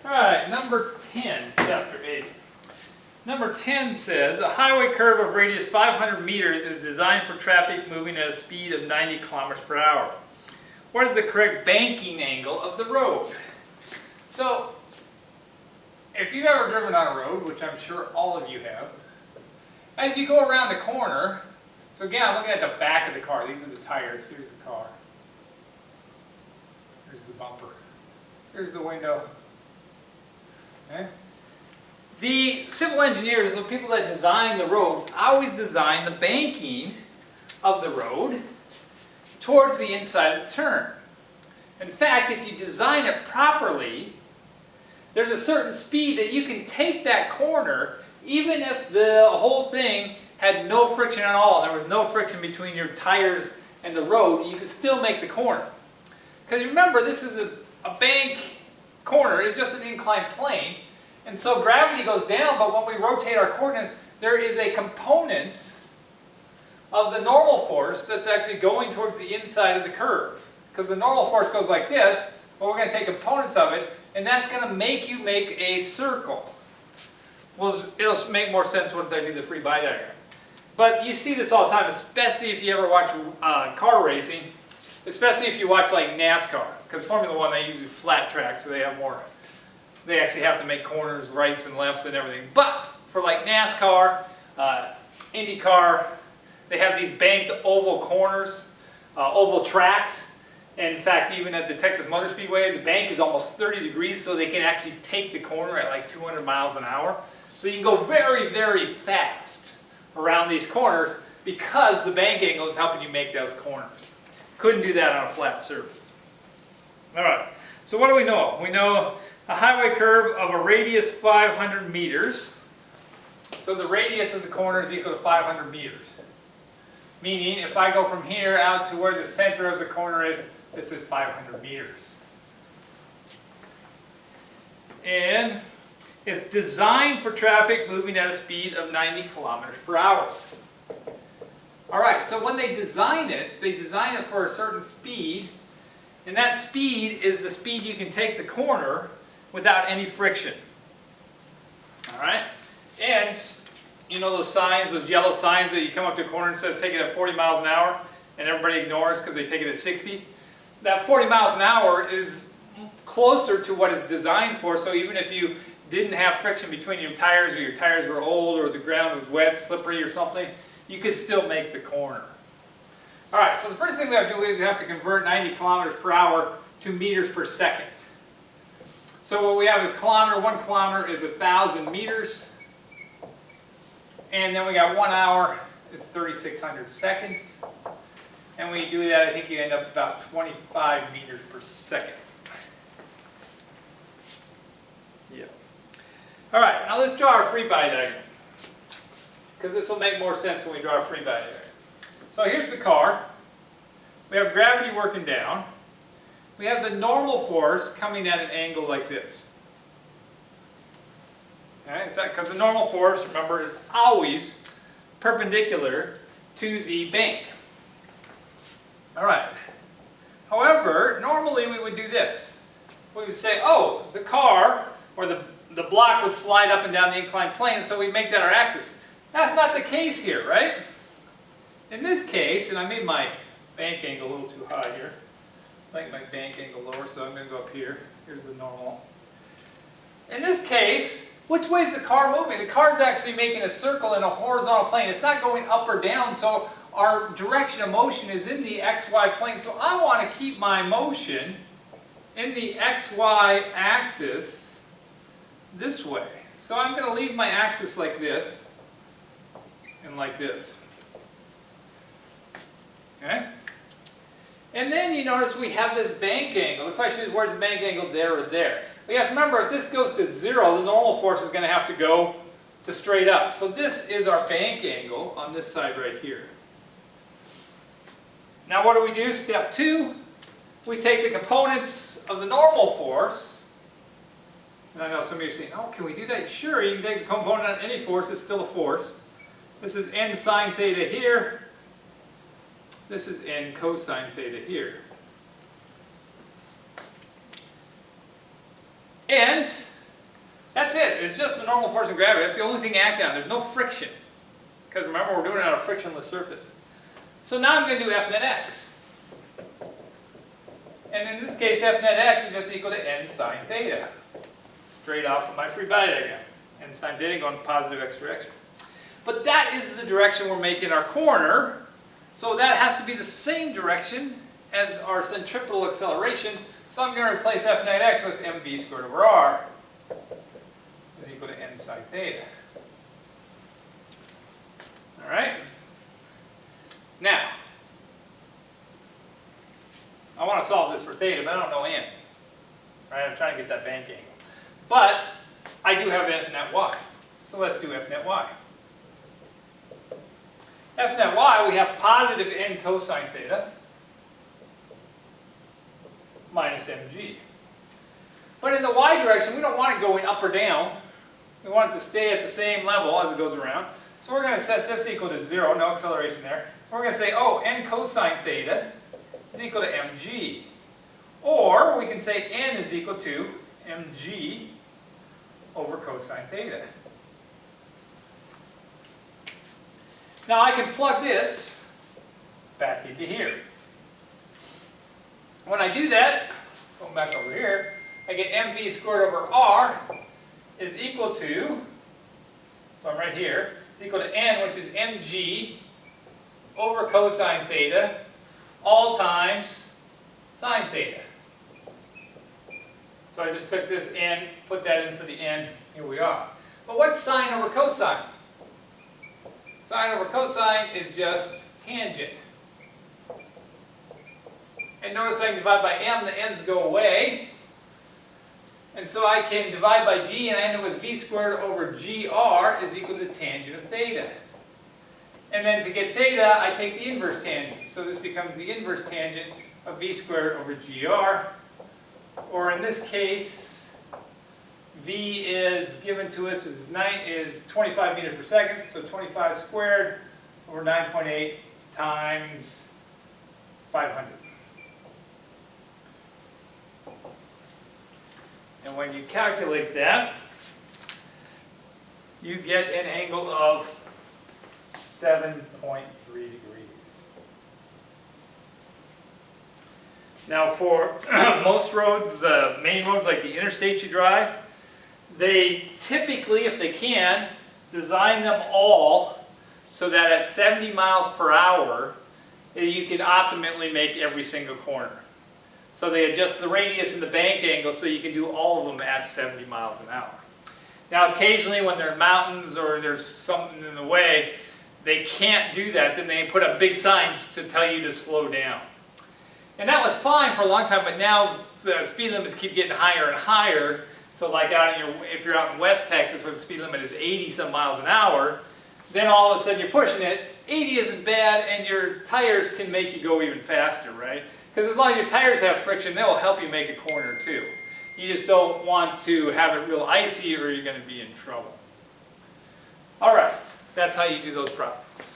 All right, number 10, chapter 8. Number 10 says, a highway curve of radius 500 meters is designed for traffic moving at a speed of 90 kilometers per hour. What is the correct banking angle of the road? So, if you've ever driven on a road, which I'm sure all of you have, as you go around the corner, so again, I'm looking at the back of the car. These are the tires. Here's the car. Here's the bumper. Here's the window. Okay? The civil engineers, the people that design the roads, always design the banking of the road towards the inside of the turn. In fact, if you design it properly, there's a certain speed that you can take that corner even if the whole thing had no friction at all. There was no friction between your tires and the road. You could still make the corner. Because remember, this is a bank corner. It's just an inclined plane. And so gravity goes down, but when we rotate our coordinates, there is a component of the normal force that's actually going towards the inside of the curve. Because the normal force goes like this, but we're going to take components of it, and that's going to make you make a circle. Well, it'll make more sense once I do the free body diagram. But you see this all the time, especially if you ever watch car racing, especially if you watch like NASCAR. Because Formula One, they use flat tracks, so they have more. They actually have to make corners, rights and lefts and everything. But for like NASCAR, IndyCar, they have these banked oval corners, oval tracks. And in fact, even at the Texas Motor Speedway, the bank is almost 30 degrees, so they can actually take the corner at like 200 miles an hour. So you can go very, very fast around these corners because the bank angle is helping you make those corners. Couldn't do that on a flat surface. All right, so what do we know? We know a highway curve of a radius 500 meters. So the radius of the corner is equal to 500 meters. Meaning, if I go from here out to where the center of the corner is, this is 500 meters. And it's designed for traffic moving at a speed of 90 kilometers per hour. All right, so when they design it for a certain speed, and that speed is the speed you can take the corner without any friction. All right? And you know those signs, those yellow signs that you come up to a corner and says take it at 40 miles an hour, and everybody ignores because they take it at 60? That 40 miles an hour is closer to what it's designed for, so even if you didn't have friction between your tires, or your tires were old, or the ground was wet, slippery or something, you could still make the corner. All right, so the first thing we have to do is we have to convert 90 kilometers per hour to meters per second. So what we have is kilometer. 1 kilometer is 1,000 meters. And then we got 1 hour is 3,600 seconds. And when you do that, I think you end up about 25 meters per second. Yeah. All right, now let's draw our free body diagram. Because this will make more sense when we draw a free body diagram. So here's the car. We have gravity working down. We have the normal force coming at an angle like this. Okay, because the normal force, remember, is always perpendicular to the bank. All right. However, normally we would do this. We would say, oh, the car, or the block would slide up and down the inclined plane, so we make that our axis. That's not the case here, right? In this case, and I made my bank angle a little too high here. I like my bank angle lower, so I'm going to go up here. Here's the normal. In this case, which way is the car moving? The car is actually making a circle in a horizontal plane. It's not going up or down, so our direction of motion is in the XY plane. So I want to keep my motion in the XY axis this way. So I'm going to leave my axis like this and like this. Okay? And then you notice we have this bank angle. The question is, where's the bank angle, there or there? We have to remember, if this goes to 0, the normal force is going to have to go to straight up. So this is our bank angle on this side right here. Now what do? Step 2, we take the components of the normal force. And I know some of you are saying, oh, can we do that? Sure, you can take the component on any force, it's still a force. This is n sine theta here. This is n cosine theta here. And that's it. It's just the normal force of gravity. That's the only thing acting on. There's no friction. Because remember, we're doing it on a frictionless surface. So now I'm going to do F net x. And in this case, F net x is just equal to n sine theta. Straight off from my free body diagram. N sine theta going positive x direction. But that is the direction we're making our corner. So that has to be the same direction as our centripetal acceleration. So I'm going to replace F net x with mv squared over r is equal to n sine theta. All right? Now, I want to solve this for theta, but I don't know n. Right? I'm trying to get that bank angle. But I do have F net y. So let's do F net y. F net y, we have positive n cosine theta minus mg. But in the y direction, we don't want it going up or down. We want it to stay at the same level as it goes around. So we're going to set this equal to 0, no acceleration there. We're going to say, oh, n cosine theta is equal to mg. Or we can say n is equal to mg over cosine theta. Now I can plug this back into here. When I do that, going back over here, I get mv squared over r is equal to, so I'm right here, it's equal to n, which is mg over cosine theta, all times sine theta. So I just took this n, put that in for the n, here we are. But what's sine over cosine? Sine over cosine is just tangent. And notice I can divide by m, the n's go away. And so I can divide by g and I end up with v squared over gr is equal to tangent of theta. And then to get theta, I take the inverse tangent. So this becomes the inverse tangent of v squared over gr. Or in this case, v is given to us as 25 meters per second. So 25 squared over 9.8 times 500. And when you calculate that, you get an angle of 7.3 degrees. Now for most roads, the main roads like the interstates you drive, they typically, if they can, design them all so that at 70 miles per hour, you can optimally make every single corner. So they adjust the radius and the bank angle so you can do all of them at 70 miles an hour. Now occasionally when there are mountains or there's something in the way, they can't do that. Then they put up big signs to tell you to slow down. And that was fine for a long time, but now the speed limits keep getting higher and higher. So like if you're out in West Texas where the speed limit is 80 some miles an hour, then all of a sudden you're pushing it. 80 isn't bad and your tires can make you go even faster, right? Because as long as your tires have friction, they will help you make a corner too. You just don't want to have it real icy or you're going to be in trouble. All right, that's how you do those problems.